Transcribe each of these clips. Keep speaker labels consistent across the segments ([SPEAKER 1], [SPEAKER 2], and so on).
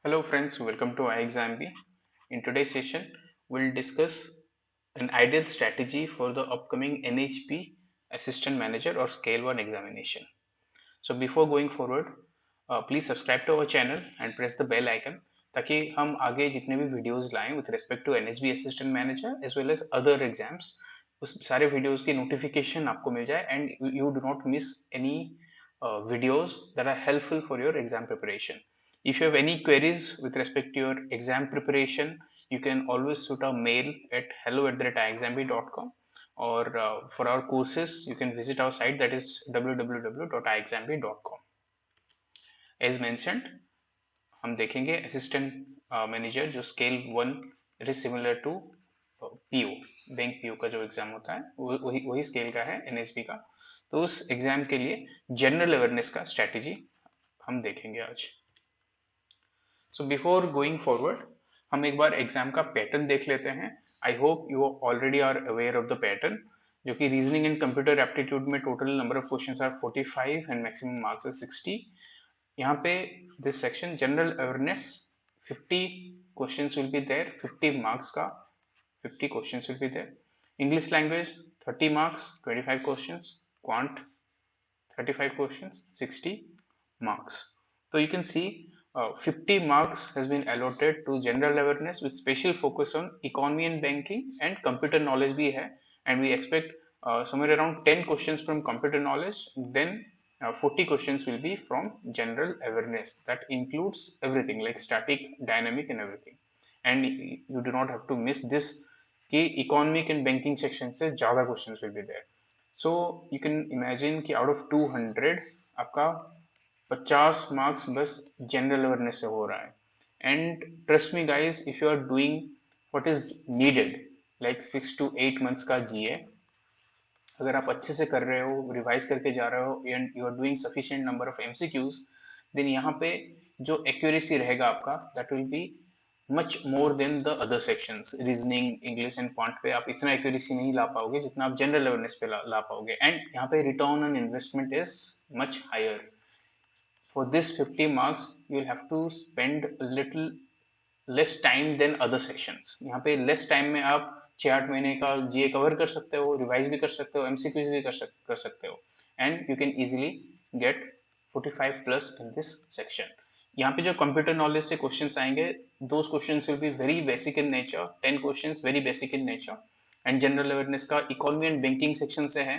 [SPEAKER 1] Hello friends, welcome to iExamB. In today's session, we'll discuss an ideal strategy for the upcoming NHP Assistant Manager or Scale 1 examination. So before going forward, please subscribe to our channel and press the bell icon ताकि हम आगे जितने भी videos लाएं with respect to NHB Assistant Manager as well as other exams, उस सारे videos की notification आपको मिल जाए and you do not miss any videos that are helpful for your exam preparation. If you have any queries with respect to your exam preparation, you can always shoot a mail at hello@iexamb.com, or for our courses, you can visit our site, that is www.iexamb.com. As mentioned, हम देखेंगे assistant manager जो scale 1, it is similar to PO, bank PO का जो exam होता है वही वही scale का है, एनएसबी का। तो उस एग्जाम के लिए जनरल अवेयरनेस का स्ट्रेटेजी हम देखेंगे आज। सो बिफोर गोइंग फॉरवर्ड, हम एक बार एग्जाम का पैटर्न देख लेते हैं। I hope you already are aware of the pattern, जो कि रीजनिंग एंड कंप्यूटर एप्टीट्यूड में total number of questions are 45 and maximum marks are 60। यहाँ पे this section general awareness 50 questions will be there, 50 marks का 50 questions will be there. English language 30 marks 25 questions, quant 35 questions 60 marks. So you can see 50 marks has been allotted to general awareness with special focus on economy and banking, and computer knowledge bhi hai, and we expect somewhere around 10 questions from computer knowledge, then 40 questions will be from general awareness. That includes everything like static, dynamic and everything, and you do not have to miss this कि economic and banking section से ज़्यादा questions will be there. So you can imagine कि out of 200 आपका 50 marks बस general awareness से हो रहा है। And trust me guys, if you are doing what is needed like 6 to 8 months का जीए, अगर आप अच्छे से कर रहे हो, रिवाइज करके जा रहे हो and you are doing sufficient number of MCQs, then यहाँ पे जो एक्यूरेसी रहेगा आपका, that will be much more than the other sections. Reasoning, English and quant पे आप इतना एक्यूरेसी नहीं ला पाओगे जितना आप जनरल अवेयरनेस पे ला पाओगे। एंड यहाँ पे return on investment is much higher. For this 50 marks you will have to spend little less time than other sections. यहाँ पे लेस टाइम में आप 6-8 महीने का जीए कवर कर सकते हो, रिवाइज भी कर सकते हो, एमसीक्यूज भी कर सकते हो, and you can easily get 45 plus in this section. यहाँ पे जो कंप्यूटर नॉलेज से क्वेश्चंस आएंगे, those questions will be very basic in nature, 10 questions very basic in nature. And general awareness का इकोनॉमी एंड बैंकिंग सेक्शन से है।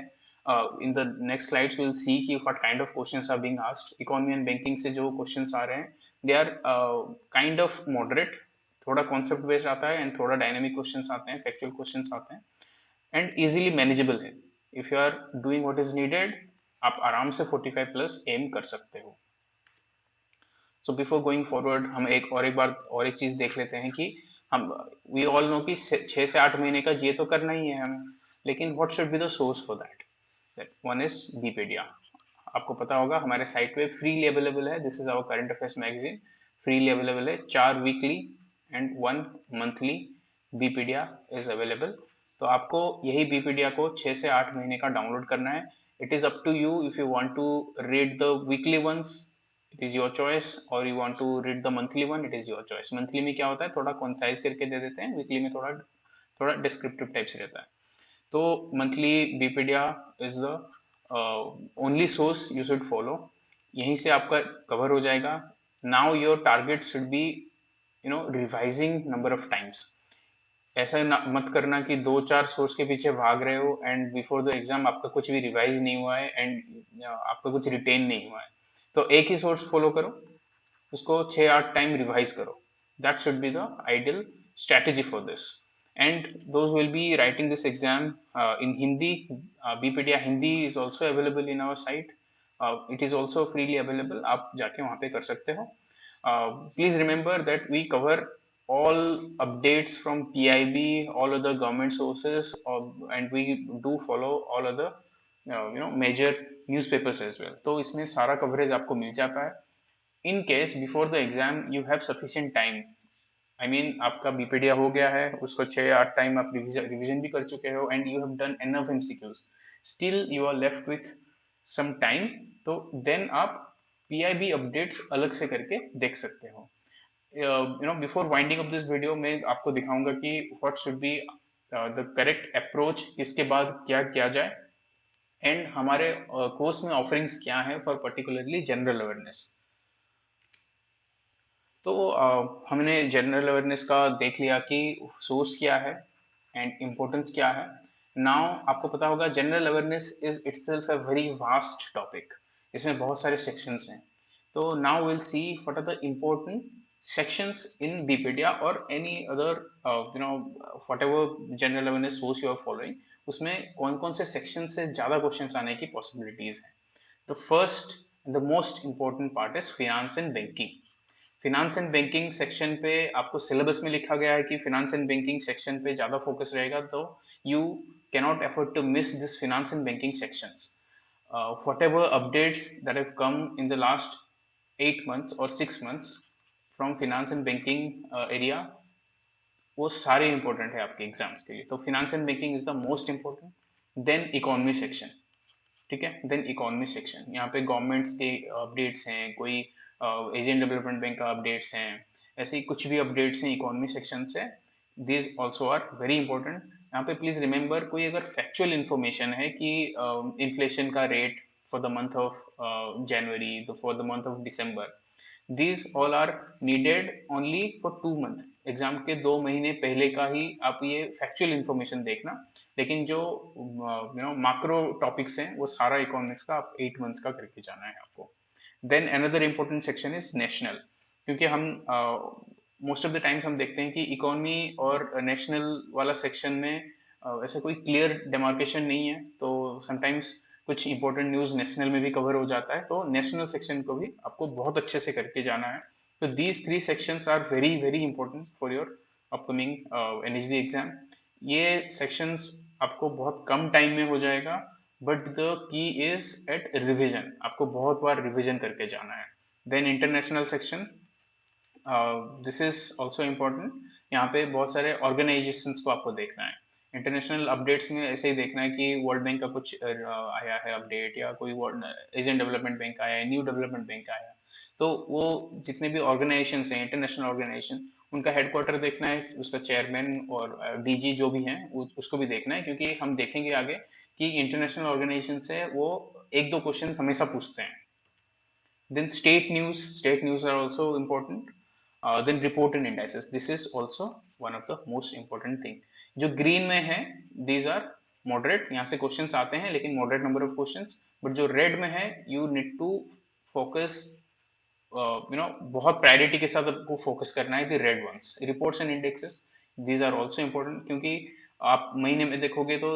[SPEAKER 1] In the next slides will see कि what kind of questions are being asked. Economy and banking से जो questions आ रहे हैं, they are kind of moderate, थोड़ा कॉन्सेप्ट बेस्ड आता है एंड थोड़ा डायनेमिक क्वेश्चंस आते हैं, फैक्चुअल क्वेश्चंस आते हैं, एंड इजीली मैनेजेबल है। If you are doing what is needed, आप आराम से 45 प्लस एम कर सकते हो। सो बिफोर गोइंग फॉरवर्ड, हम एक चीज देख लेते हैं कि हम वी ऑल नो कि 6 से 8 महीने का जीए तो करना ही है हमें, लेकिन what should be the source for that one is Bpedia. आपको पता होगा हमारे साइट पे फ्रीली अवेलेबल है, this is our current affairs magazine, freely available है। 4 weekly and 1 monthly Bpedia is available. तो आपको यही बीपीडिया को 6 से 8 महीने का डाउनलोड करना है। It is up to you if you want to read the weekly ones, it is your choice, or you want to read the monthly one, it is your choice. Monthly में क्या होता है, थोड़ा concise करके दे देते हैं, weekly में थोड़ा थोड़ा डिस्क्रिप्टिव टाइप से रहता है। तो monthly Bpedia is the only source you should follow. यहीं से आपका कवर हो जाएगा। Now your target should be revising number of times. ऐसा मत करना कि 2-4 सोर्स के पीछे भाग रहे हो एंड बिफोर द एग्जाम आपका कुछ भी रिवाइज नहीं हुआ है एंड आपका कुछ रिटेन नहीं हुआ है। तो एक ही सोर्स फॉलो करो, उसको 6-8 टाइम रिवाइज करो। That should be the ideal strategy for this. And those will be writing this exam in Hindi, Bpedia Hindi is also available in our site, it is also freely available, आप जाके वहां पे कर सकते हो। Please remember that we cover all updates from PIB, all other government sources, and we do follow all other major newspapers as well. तो इसमें सारा कवरेज आपको मिल जाता है। In case before the exam you have sufficient time, I mean आपका बीपीडिया हो गया है, उसको 6-8 टाइम आप रिविजन भी कर चुके हो and you have done enough MCQs, still you are left with some time, तो देन आप पीआईबी अपडेट्स अलग से करके देख सकते हो। Before winding up this video मैं आपको दिखाऊंगा कि what should be the correct approach, इसके बाद क्या किया जाए, एंड हमारे कोर्स में ऑफरिंग्स क्या है फॉर पर्टिकुलरली जनरल अवेयरनेस। तो हमने जनरल अवेयरनेस का देख लिया कि सोर्स क्या है एंड इम्पोर्टेंस क्या है। नाउ आपको पता होगा general awareness is itself a very vast topic, इसमें बहुत सारे सेक्शंस हैं। तो now will see what are the important sections in Bpedia or any other whatever general awareness source you are following, उसमें कौन कौन से सेक्शन से ज्यादा क्वेश्चंस आने की पॉसिबिलिटीज हैं। The first the most important part is finance and banking. Finance and banking section पे आपको सिलेबस में लिखा गया है कि फिनांस एंड बैंकिंग सेक्शन पे ज्यादा फोकस रहेगा, तो you cannot afford to miss this finance and banking sections. whatever updates that have come in the last 8 months or 6 months from finance and banking area, वो सारे important है आपके exams के लिए। तो finance and banking is the most important. Then economy section, ठीक है। Then economy section, यहाँ पे गवर्नमेंट्स के अपडेट्स हैं, कोई एशियन डेवलपमेंट बैंक का अपडेट्स हैं, ऐसे ही कुछ भी अपडेट्स हैं इकोनॉमी सेक्शन से, these also are very important. यहाँ पे प्लीज रिमेंबर, कोई अगर फैक्चुअल इंफॉर्मेशन है कि इन्फ्लेशन का rate for the month of January, for the month of December, these all are needed only for 2 month। Exam के 2 महीने पहले का ही आप ये फैक्चुअल इंफॉर्मेशन देखना, लेकिन जो मैक्रो टॉपिक्स हैं वो सारा इकोनॉमिक्स का आप 8 मंथ्स का करके जाना है आपको। Then another important section is national, क्योंकि हम मोस्ट ऑफ द टाइम्स हम देखते हैं कि इकोनॉमी और नेशनल वाला सेक्शन में ऐसा कोई क्लियर डेमार्केशन नहीं है, तो समटाइम्स कुछ इंपॉर्टेंट न्यूज नेशनल में भी कवर हो जाता है, तो नेशनल सेक्शन को भी आपको बहुत अच्छे से करके जाना है। तो these 3 sections are very very important for your upcoming NHB exam. ये सेक्शंस आपको बहुत कम टाइम में हो जाएगा, but the key is at revision, आपको बहुत बार रिविजन करके जाना है। Then international section, this is also important. यहाँ पे बहुत सारे ऑर्गेनाइजेशंस को आपको देखना है। इंटरनेशनल अपडेट्स में ऐसे ही देखना है कि वर्ल्ड बैंक का कुछ आया है अपडेट, या कोई एशियन डेवलपमेंट बैंक आया है, न्यू डेवलपमेंट बैंक आया है, तो वो जितने भी ऑर्गेनाइजेशन हैं इंटरनेशनल ऑर्गेनाइजेशन, उनका हेडक्वार्टर देखना है, उसका चेयरमैन और डीजी जो भी हैं उसको भी देखना है, क्योंकि हम देखेंगे आगे कि इंटरनेशनल ऑर्गेनाइजेशन से वो एक दो क्वेश्चन हमेशा पूछते हैं। Then state news are also important. Then report and indices. This is also one of the most important thing. जो green में है, these are moderate. यहाँ से questions आते हैं, लेकिन moderate number of questions. But जो red में है, you need to focus, बहुत प्रायोरिटी के साथ आपको फोकस करना है कि red ones. Reports and indexes, these are also important, क्योंकि आप महीने में देखोगे तो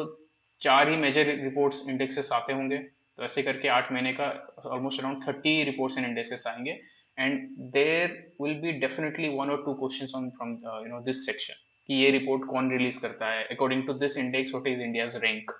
[SPEAKER 1] 4 ही मेजर रिपोर्ट्स इंडेक्सेस आते होंगे, तो ऐसे करके 8 महीने का almost around 30 reports and indexes आएंगे, and there will be definitely 1 or 2 questions on from this section, कि ये रिपोर्ट कौन रिलीज करता है, according to this index what is India's rank.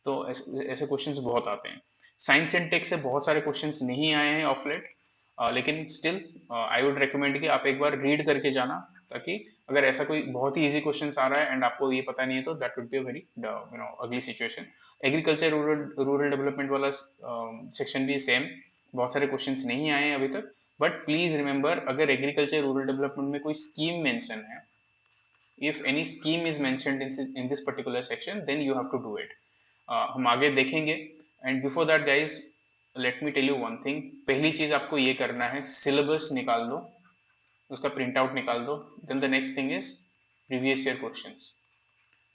[SPEAKER 1] तो ऐसे क्वेश्चंस बहुत आते हैं। साइंस एंड टेक से बहुत सारे क्वेश्चंस नहीं आए हैं ऑफ लेट, लेकिन स्टिल आई वुड रिकमेंड कि आप एक बार रीड करके जाना, ताकि अगर ऐसा कोई बहुत ही इजी क्वेश्चन आ रहा है एंड आपको ये पता नहीं है, तो that would be a very ugly situation. Agriculture rural development वाला सेक्शन भी सेम, बहुत सारे क्वेश्चंस नहीं आए हैं अभी तक, बट प्लीज रिमेंबर, अगर एग्रीकल्चर रूरल डेवलपमेंट में कोई स्कीम मेंशन है, if any scheme is mentioned in this particular section, then you have to do it. हम आगे देखेंगे, and before that guys let me tell you one thing. पहली चीज आपको ये करना है, सिलेबस निकाल दो, उसका प्रिंट आउट निकाल दो। Then the next thing is previous year questions.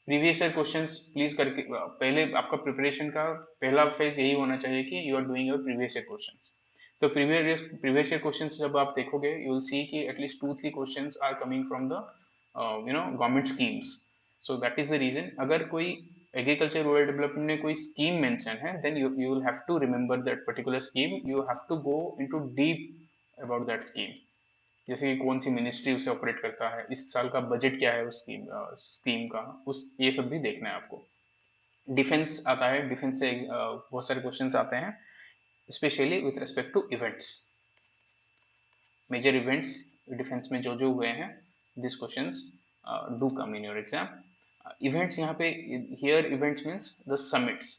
[SPEAKER 1] Previous year questions please करके, पहले आपका प्रिपरेशन का पहला फेज यही होना चाहिए कि you are doing your previous year questions. तो प्रीवियस ईयर क्वेश्चंस जब आप देखोगे, यू विल सी कि at least 2-3 questions are coming from the government schemes. So that is the reason, अगर कोई एग्रीकल्चर रूरल डेवलपमेंट में कोई स्कीम मेंशन है, then you will have to remember that particular scheme, you have to go into deep about that scheme, जैसे कि कौन सी ministry उसे ऑपरेट करता है, इस साल का बजट क्या है उस स्कीम का, उस ये सब भी देखना है आपको। डिफेंस आता है, डिफेंस से बहुत सारे क्वेश्चंस आते हैं, specially with respect to events, major events defence में जो जो हुए हैं, this questions do come in your exam. Events यहाँ पे, here events means the summits,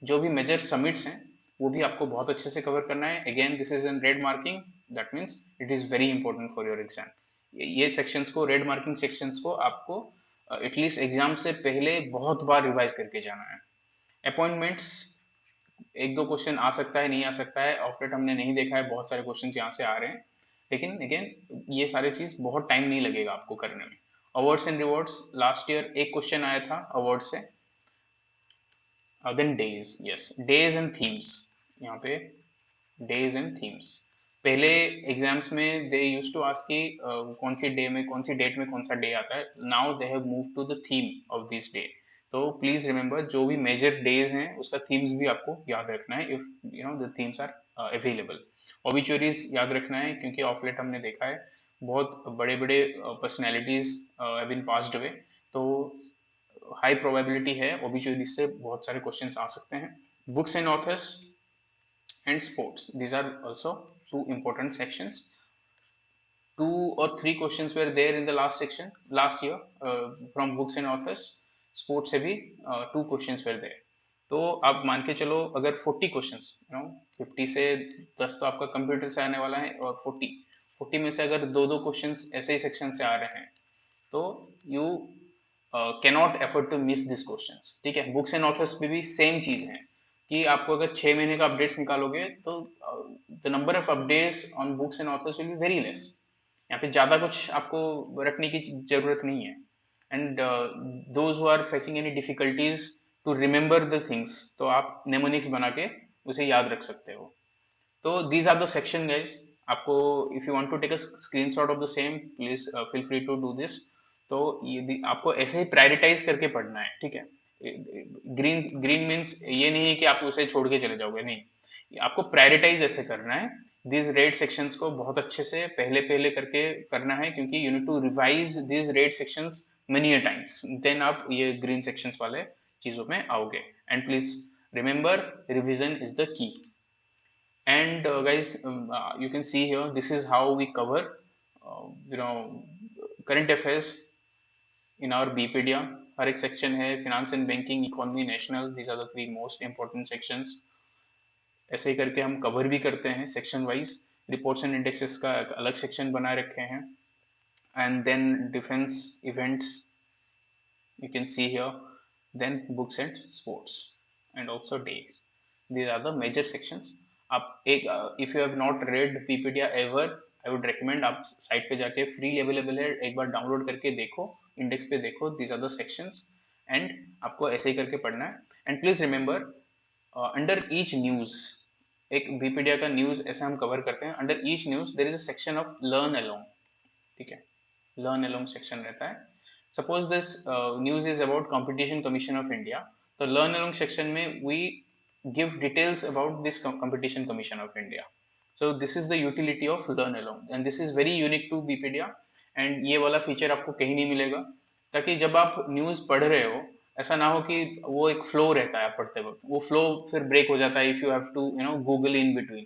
[SPEAKER 1] जो भी मेजर समिट्स हैं वो भी आपको बहुत अच्छे से कवर करना है। Again this is an red marking, that means it is very important for your exam. ये सेक्शंस को, रेड मार्किंग सेक्शंस को आपको एटलीस्ट एग्जाम से पहले बहुत बार रिवाइज करके जाना है। अपॉइंटमेंट्स, एक दो क्वेश्चन आ सकता है, नहीं आ सकता है, ऑफलेट हमने नहीं देखा है, बहुत सारे क्वेश्चंस यहाँ से आ रहे हैं, लेकिन अगेन ये सारी चीज बहुत टाइम नहीं लगेगा आपको करने में। Awards and rewards, last year एक क्वेश्चन आया था अवार्ड से। Then days, yes, days and themes, यहाँ पे डेज एंड थीम्स। पहले एग्जाम्स में दे यूज टू आस्क कि कौन सी डे में, कौन सी डेट में कौन सा डे आता है। Now they have move to the theme of this day. तो प्लीज रिमेंबर, जो भी मेजर डेज हैं उसका थीम्स भी आपको याद रखना है, if you know the themes are available. Obituaries याद रखना है, क्योंकि ऑफ लेट हमने देखा है बहुत बड़े बड़े personalities have been passed away, तो हाई प्रोबेबिलिटी है ओबिचुअरीज से बहुत सारे क्वेश्चंस आ सकते हैं। Books and authors and sports, these are also two important sections. Two or three questions were there in the last section last year from books and authors. Sports से भी two questions were there. तो आप मान के चलो अगर 40 questions, you know 50 से 10 तो आपका कंप्यूटर से आने वाला है, और 40 में से अगर दो दो क्वेश्चंस ऐसे ही सेक्शन से आ रहे हैं, तो you cannot afford to miss this questions. ठीक है, बुक्स एंड ऑथर्स में भी सेम चीज है कि आपको अगर 6 महीने का अपडेट्स निकालोगे तो the number of updates on books and authors will be very less. यहाँ पे ज्यादा कुछ आपको रखने की जरूरत नहीं है। And those who are facing any difficulties to remember the things, तो आप नेमोनिक्स बना के उसे याद रख सकते हो। तो these are the section guys. आपको if you want to take a screenshot of the same, please feel free to do this. तो ये आपको ऐसे ही प्रायोरिटाइज करके पढ़ना है, ठीक है। ग्रीन ग्रीन मीन्स ये नहीं है कि आप उसे छोड़ के चले जाओगे, नहीं, आपको प्रायोरिटाइज ऐसे करना है। दिस रेड सेक्शंस को बहुत अच्छे से पहले पहले करके करना है, क्योंकि you need to revise this red sections many a times, then आप ये ग्रीन सेक्शंस वाले चीजों में आओगे। And please remember, revision is the key. And guys, you can see here, this is how we cover you know current affairs in our bpedia। हर एक section है, finance and banking, economy, national, these are the three most important sections। ऐसे ही करके हम cover भी करते हैं section wise. Reports and indexes का एक अलग सेक्शन बना रखे हैं। And then defence events, you can see here, then books and sports, and also days। these are the major sections। आप एक if you have not read Wikipedia ever, I would recommend आप site पे जाके free available है, एक बार download करके देखो, इंडेक्स पे देखो, these are the sections। And आपको ऐसे ही करके पढ़ना है। And please remember, under each news, एक विकिपीडिया का न्यूज ऐसे हम कवर करते हैं, under each news there is a section of learn along. ठीक है, लर्न अलोंग सेक्शन रहता है। Suppose this news is about competition commission of India, तो लर्न अलोंग सेक्शन में we give details about this competition commission of India. So this is the utility of learn along, and this is very unique to Wikipedia. And ये वाला feature आपको कहीं नहीं मिलेगा, ताकि जब आप न्यूज पढ़ रहे हो, ऐसा ना हो कि वो एक फ्लो रहता है पढ़ते वक्त, वो फ्लो फिर ब्रेक हो जाता है if you have to Google in between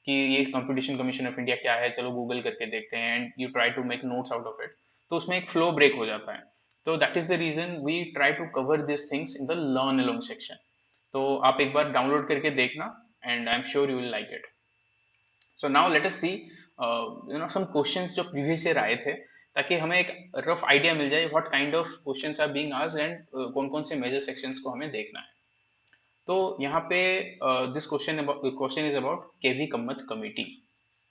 [SPEAKER 1] कि ये कंपटीशन कमीशन ऑफ इंडिया क्या है, चलो गूगल करके देखते हैं, and you try to make notes out of it, तो उसमें एक फ्लो ब्रेक हो जाता है। तो that is the reason we try to cover this things in the learn along section. तो आप एक बार डाउनलोड करके देखना, and I am sure you will like it. So now let us see some questions जो previous year आए थे, ताकि हमें एक रफ आइडिया मिल जाए what kind of questions are being asked, and कौन कौन से मेजर सेक्शंस को हमें देखना है। तो यहाँ पे this question is about KV Kamath committee.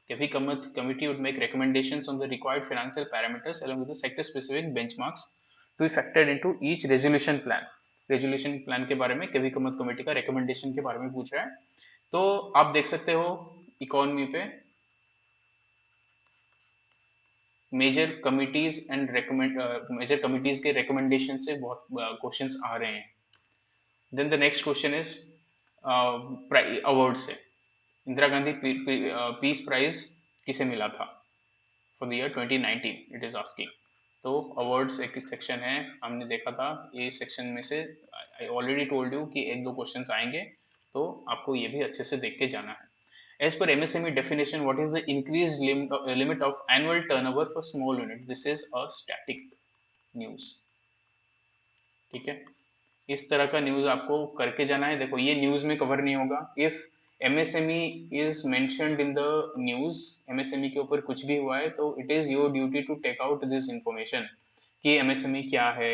[SPEAKER 1] KV Kamath committee would make recommendations on the required financial parameters along with the sector specific benchmarks to be factored into each resolution plan। resolution plan के बारे में केवी कमत committee का recommendation के बारे में पूछ रहा है। तो आप देख सकते हो इकोनॉमी पे major committees and major committees के रिकमेंडेशन से बहुत क्वेश्चंस आ रहे हैं। Then the next question is award से, इंदिरा गांधी पीस प्राइज किसे मिला था for the year 2019, it is asking. तो अवार्ड्स एक सेक्शन है, हमने देखा था ये सेक्शन में से आई ऑलरेडी टोल्ड यू कि एक दो क्वेश्चंस आएंगे, तो आपको ये भी अच्छे से देख के जाना है। As per MSME definition, what is the increased limit of annual turnover for small unit? This is a static news। ठीक है, इस तरह का न्यूज आपको करके जाना है। देखो ये न्यूज में कवर नहीं होगा। If MSME is mentioned in the news, MSME के ऊपर कुछ भी हुआ है तो it is your duty to take out this information कि MSME क्या है,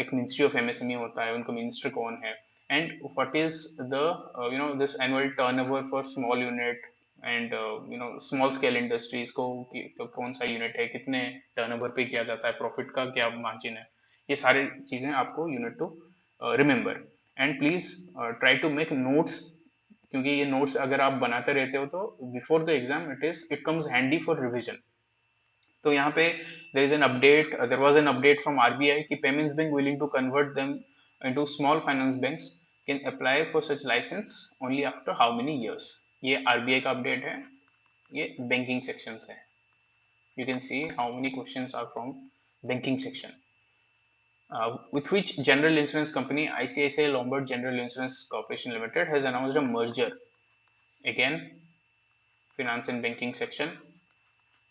[SPEAKER 1] एक मिनिस्ट्री ऑफ MSME होता है, उनका मिनिस्टर कौन है, and what is the this annual turnover for small unit and small scale industries को तो कौन सा यूनिट है, कितने टर्नओवर पे किया जाता है, प्रॉफिट का क्या मार्जिन है, ये सारी चीजें आपको you need to remember and please try to make notes, क्योंकि ये नोट्स अगर आप बनाते रहते हो तो before the exam it comes handy for revision. तो यहाँ पे there was an update from RBI कि payments bank willing to convert them into small finance banks can apply for such license only after how many years. ये RBI का update है, ये banking section से। You can see how many questions are from banking section. With which general insurance company ICICI Lombard General Insurance Corporation Limited has announced a merger? Again, finance and banking section.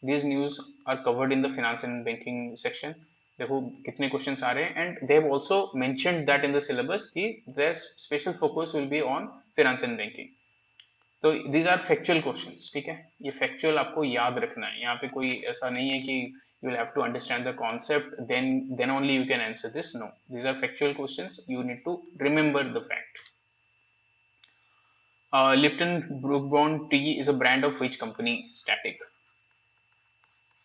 [SPEAKER 1] These news are covered in the finance and banking section. देखो कितने questions आ रहे हैं, and they have also mentioned that in the syllabus कि their special focus will be on finance and banking. तो these are factual questions, ठीक है, ये factual आपको याद रखना है, यहाँ पे कोई ऐसा नहीं है कि you will have to understand the concept then only you can answer this. No, these are factual questions, you need to remember the fact. Lipton Brook Bond tea is a brand of which company? Static.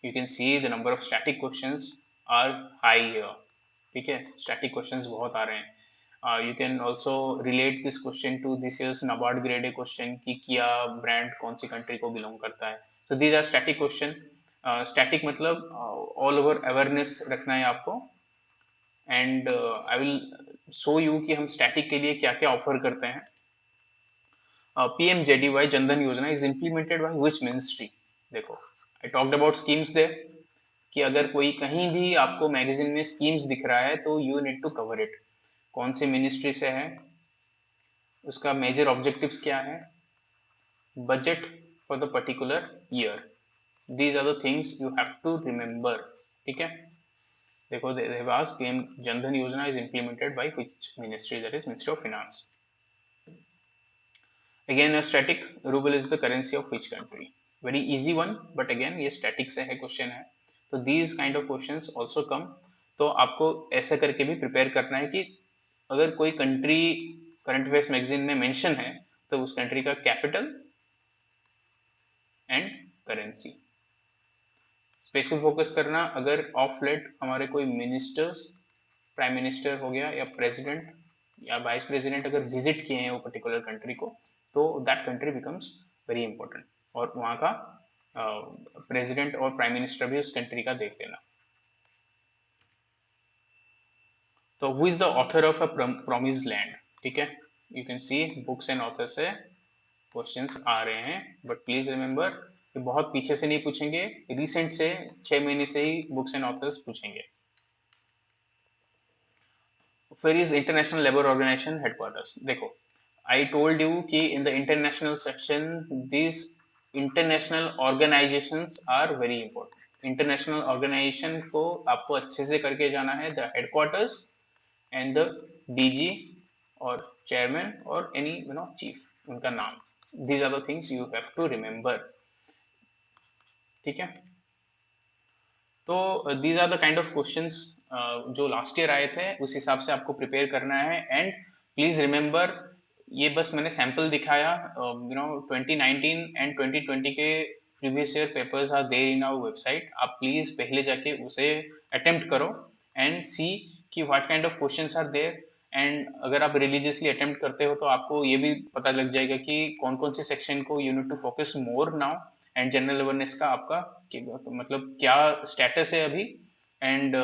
[SPEAKER 1] You can see the number of static questions are high here. ठीक है, static questions बहुत आ रहे हैं. You can also relate this question to this year's NABARD grade A question कि किया brand कौन सी country को belong करता है. So these are static question. Static मतलब all over awareness रखना है आपको. And I will show you कि हम static के लिए क्या क्या offer करते हैं. PMJDY जनधन योजना is implemented by which ministry? देखो, I talked about schemes there कि अगर कोई कहीं भी आपको मैगजीन में स्कीम्स दिख रहा है तो you need to cover it. कौन सी मिनिस्ट्री से है, उसका मेजर ऑब्जेक्टिव्स क्या है, budget for the particular year, these are the things you have to remember. ठीक है, देखो PM Jan Dhan Yojana is implemented by which ministry? That is ministry of finance. Again a static ruble is the currency of which country? Very easy one, but again ये static से है question है, तो these kind of questions also come। तो आपको ऐसा करके भी प्रिपेयर करना है कि अगर कोई कंट्री करंट अफेयर्स मैगजीन में मेंशन है तो उस कंट्री का capital and currency. Special focus करना, अगर ऑफ लेट हमारे कोई मिनिस्टर्स, प्राइम मिनिस्टर हो गया या प्रेसिडेंट या वाइस प्रेसिडेंट अगर विजिट किए हैं वो पर्टिकुलर कंट्री को तो that country becomes very important, और वहां का प्रेसिडेंट और प्राइम मिनिस्टर भी उस कंट्री का देख लेना। तो who is the author of a promised land? ठीक है, you can see books and author से क्वेश्चंस आ रहे हैं, बट प्लीज रिमेंबर ये बहुत पीछे से नहीं पूछेंगे, रिसेंट से 6 महीने से ही बुक्स एंड ऑथर्स पूछेंगे। फिर is international labour organisation headquarters. देखो आई टोल्ड यू कि in the international section this international organisations are very important. International organisation को आपको अच्छे से करके जाना है, the headquarters and the DG और चेयरमैन और एनी चीफ, उनका नाम, these are the things you have to remember। ठीक है, तो these are the kind of questions जो लास्ट ईयर आए थे उस हिसाब से आपको प्रिपेयर करना है। एंड प्लीज रिमेंबर, ये बस मैंने सैंपल दिखाया, 2019 एंड 2020 के previous year papers are there in our website, आप प्लीज पहले जाके उसे अटेम्प्ट करो एंड सी कि what kind of questions are there. And अगर आप रिलीजियसली अटेम्प्ट करते हो तो आपको ये भी पता लग जाएगा कि कौन कौन से सेक्शन को you need to focus more now, and general awareness का आपका मतलब क्या स्टेटस है अभी। एंड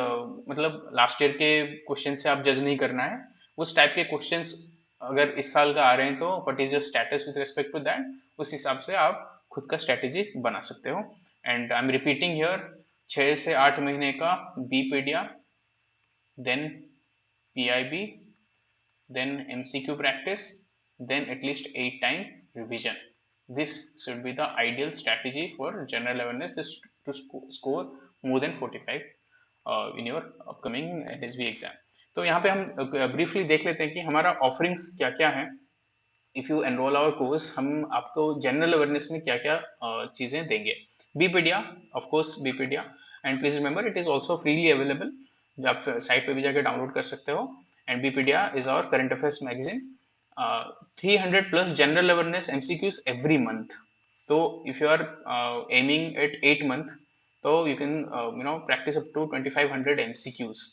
[SPEAKER 1] मतलब लास्ट ईयर के क्वेश्चन से आप जज नहीं करना है, उस टाइप के क्वेश्चंस अगर इस साल का आ रहे हैं तो what is your status with respect to that, उस हिसाब से आप खुद का स्ट्रेटेजी बना सकते हो। And I am repeating here, 6 से 8 महीने का Bpedia, then PIB, then MCQ practice, then at least 8 time revision. This should be the ideal strategy for general awareness is to score more than 45 in your upcoming SB exam। तो यहाँ पे हम briefly देख लेते हैं कि हमारा offerings क्या क्या है। If you enroll our course, हम आपको जनरल अवेयरनेस में क्या क्या चीजें देंगे। Bpedia, of course Bpedia, and please remember it is also freely available, आप साइट पे भी जाके डाउनलोड कर सकते हो। And Bpedia is our current affairs magazine, 300 plus general awareness MCQs every month. तो if you are aiming at 8 month, तो you can practice up to 2500 MCQs.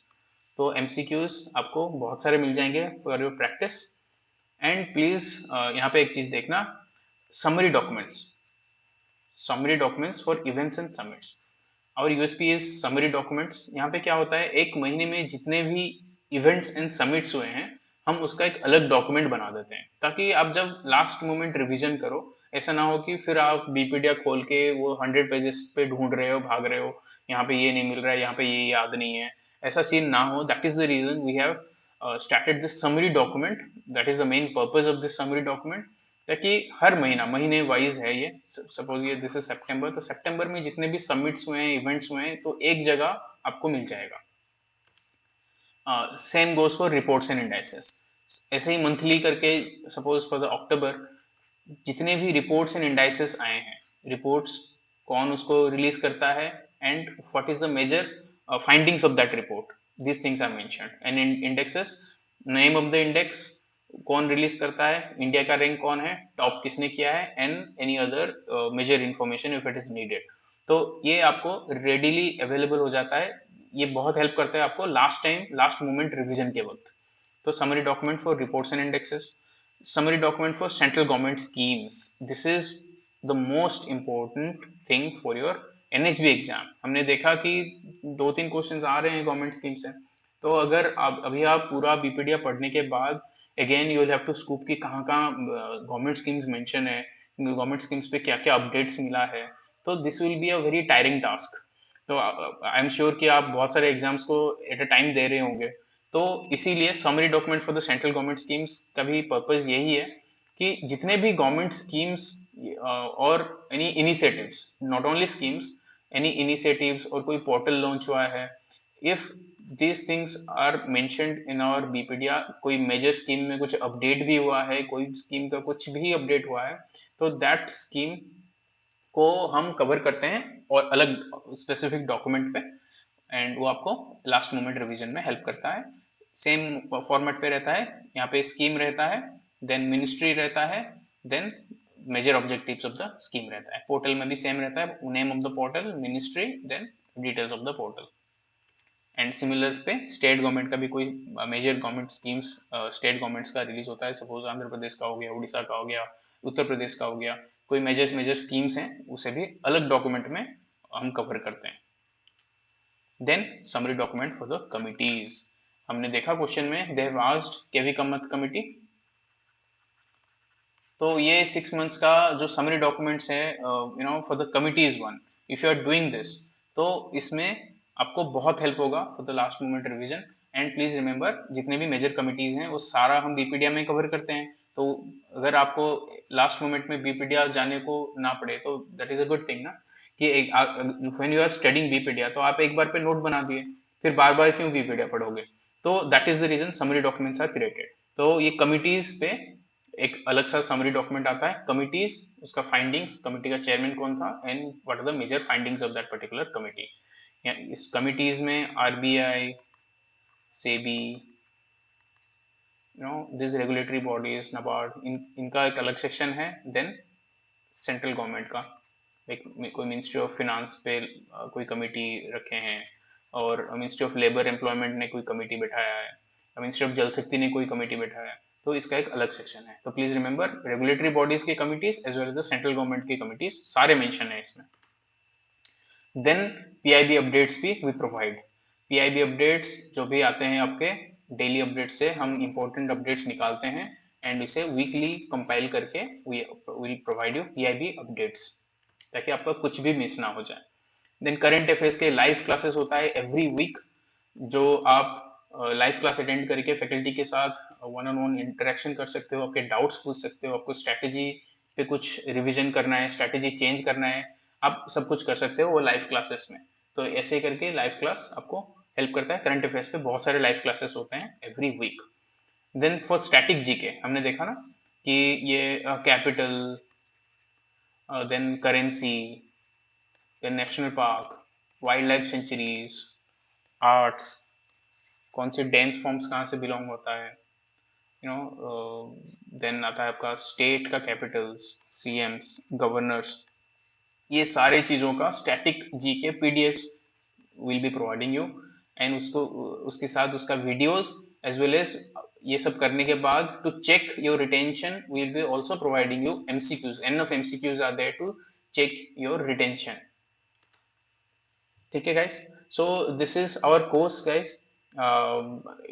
[SPEAKER 1] तो एमसीक्यूज आपको बहुत सारे मिल जाएंगे for your practice. And please यहाँ पे एक चीज देखना, summary documents, summary documents for events and summits. और यूएसपी इज समरी डॉक्यूमेंट्स। यहाँ पे क्या होता है, एक महीने में जितने भी इवेंट्स एंड समिट्स हुए हैं, हम उसका एक अलग डॉक्यूमेंट बना देते हैं, ताकि आप जब लास्ट मोमेंट रिवीजन करो, ऐसा ना हो कि फिर आप बीपीडिया खोल के वो 100 पेजेस पे ढूंढ रहे हो, भाग रहे हो, यहाँ पे ये नहीं मिल रहा है, यहाँ पे ये याद नहीं है, ऐसा सीन ना हो। That is the reason we have started this summary document. That is the main purpose of this summary document, ताकि हर महीना, महीने वाइज है ये। सपोज ये दिस इज सितंबर, तो सितंबर में जितने भी समिट्स हुए हैं, इवेंट्स हुए हैं, तो एक जगह आपको मिल जाएगा। Same goes for reports and indices. ऐसे ही मंथली करके, सपोज फॉर द अक्टूबर, जितने भी रिपोर्ट्स एंड इंडाइसेस आए हैं, रिपोर्ट्स कौन उसको रिलीज करता है, and what is the major findings of that report, these things are mentioned. And in indexes, name of the index, कौन रिलीज करता है, इंडिया का रैंक कौन है, टॉप किसने किया है, and any other major information if it is needed. तो ये आपको रेडिली अवेलेबल हो जाता है। ये बहुत हेल्प करता है आपको last time, last moment revision के वक्त। तो summary document for reports and indexes, summary document for central government schemes, this is the most important thing for your NHB exam. हमने देखा कि 2-3 क्वेश्चंस आ रहे हैं गवर्नमेंट स्कीम से, तो अगर आप अभी आप पूरा बीपीडिया पढ़ने के बाद again you will have to scoop कि कहाँ कहाँ गवर्नमेंट स्कीम्स मेंशन है, गवर्नमेंट स्कीम्स पे क्या क्या अपडेट्स मिला है, तो this will be a very tiring task. तो आई एम श्योर कि आप बहुत सारे एग्जाम्स को एट अ टाइम दे रहे होंगे। तो इसीलिए summary document for the central government schemes का भी पर्पज यही है कि जितने भी गवर्नमेंट स्कीम्स और any initiatives, not only schemes, any initiatives और कोई पोर्टल लॉन्च हुआ है, if these things are mentioned in our बीपीडिया, कोई मेजर स्कीम में कुछ अपडेट भी हुआ है, कोई स्कीम का कुछ भी अपडेट हुआ है, तो दैट स्कीम को हम कवर करते हैं और अलग स्पेसिफिक डॉक्यूमेंट पे, एंड वो आपको लास्ट मोमेंट रिवीजन में हेल्प करता है। सेम फॉर्मेट पे रहता है, यहाँ पे स्कीम रहता है, देन मिनिस्ट्री रहता है, then major objectives of the scheme रहता है। पोर्टल में भी सेम रहता है, name of the portal, ministry, then details of the portal. And similar पे स्टेट गवर्नमेंट का भी कोई major government schemes state governments का रिलीज होता है, सपोज आंध्र प्रदेश का हो गया, उड़ीसा का हो गया, उत्तर प्रदेश का हो गया, कोई मेजर मेजर स्कीम्स हैं, उसे भी अलग डॉक्यूमेंट में हम कवर करते हैं। Then summary document for the committees. हमने देखा क्वेश्चन में, they have asked KV Kamath committee, तो ये 6 months का जो समरी डॉक्यूमेंट्स है for the committees one, if you are doing this, तो इसमें आपको बहुत हेल्प होगा for the last moment revision. And please remember, जितने भी मेजर कमिटीज हैं वो सारा हम बीपीडिया में कवर करते हैं। तो अगर आपको लास्ट मोमेंट में बीपीडिया जाने को ना पड़े, तो that is a good thing ना, कि व्हेन यू आर स्टडिंग बीपीडिया, तो आप एक बार पे नोट बना दिए, फिर बार बार क्यों बीपीडिया पढ़ोगे। तो that is the reason summary documents are created. तो ये कमिटीज पे एक अलग सा समरी डॉक्यूमेंट आता है, कमिटीज, उसका फाइंडिंग्स, कमिटी का चेयरमैन कौन था, and what are the major findings of that particular committee. इस कमिटीज में RBI, SEBI, this regulatory bodies, NABARD, इनका एक अलग सेक्शन है। देन सेंट्रल गवर्नमेंट का एक कोई मिनिस्ट्री ऑफ फिनांस पे कोई कमिटी रखे हैं, और मिनिस्ट्री ऑफ लेबर एम्प्लॉयमेंट ने कोई कमिटी बैठाया है, मिनिस्ट्री ऑफ जल शक्ति ने कोई कमिटी बैठाया है, तो इसका एक अलग सेक्शन है। तो प्लीज रिमेंबर, रेगुलेटरी बॉडीज की committees as well as the central government की कमिटीज सारे मेंशन है इसमें। देन पीआईबी अपडेट्स भी वी प्रोवाइड। पीआईबी अपडेट्स जो भी आते हैं आपके डेली अपडेट से, हम इंपॉर्टेंट अपडेट्स निकालते हैं एंड इसे वीकली कंपाइल करके we will provide you PIB updates, ताकि आपका कुछ भी मिस ना हो जाए। देन करंट अफेयर्स के लाइव क्लासेस होता है एवरी वीक, जो आप लाइव क्लास अटेंड करके फैकल्टी के साथ वन ऑन वन इंटरेक्शन कर सकते हो, आपके डाउट्स पूछ सकते हो, आपको स्ट्रैटेजी पे कुछ रिवीजन करना है, स्ट्रैटेजी चेंज करना है, आप सब कुछ कर सकते हो वो लाइव क्लासेस में। तो ऐसे करके लाइव क्लास आपको हेल्प करता है। करंट अफेयर्स पे बहुत सारे लाइव क्लासेस होते हैं every week. Then for static GK हमने देखा ना, कि ये capital, then currency, then national park, wildlife sanctuaries, arts, कौन से डेंस फॉर्म्स कहाँ से बिलोंग होता है, यू नो, देन आता है आपका स्टेट का कैपिटल्स, सीएम्स, गवर्नर्स, ये सारे चीज़ों का static GK PDFs will be providing you, and उसको उसके साथ उसका वीडियोस एज वेल एज ये सब करने के बाद to check your retention will be also providing you MCQs, N of MCQs are there to check your retention. ठीक है guys, so this is our course guys.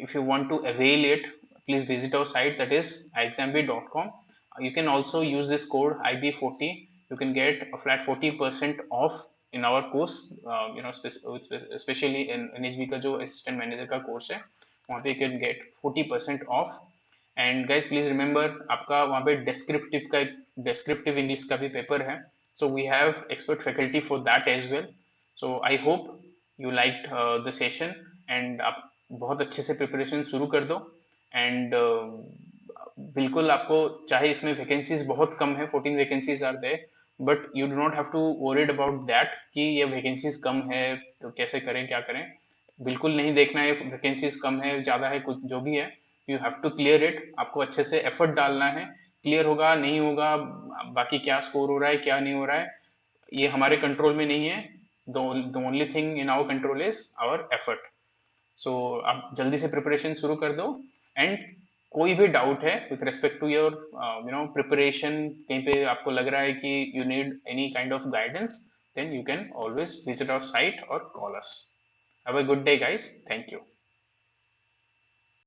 [SPEAKER 1] If you want to avail it, please visit our site, that is exambit.com. You can also use this code IB40. You can get a flat 40% off in our course, especially in NHB का जो assistant manager का course है, वहाँ पे you can get 40% off. And guys please remember, आपका वहाँ पे descriptive English का भी पेपर है, so we have expert faculty for that as well. So I hope you like the session, and आप बहुत अच्छे से प्रिपरेशन शुरू कर दो. एंड बिल्कुल आपको, चाहे इसमें वैकेंसीज बहुत कम है, 14 vacancies are there, but you do not have to worried about that कि ये वैकेंसीज कम है तो कैसे करें क्या करें. बिल्कुल नहीं देखना है वैकेंसीज कम है ज़्यादा है, कुछ जो भी है, you have to clear it. आपको अच्छे से एफर्ट डालना है. क्लियर होगा नहीं होगा, बाकी क्या स्कोर हो रहा है क्या नहीं हो रहा है, ये हमारे कंट्रोल में नहीं है. The only thing in our control is our effort. So आप जल्दी से प्रिपरेशन शुरू कर दो. एंड कोई भी डाउट है with respect to your preparation, कहीं पे आपको लग रहा है कि you need any kind of guidance, then you can always visit our site or call us. Have a good day guys. Thank you.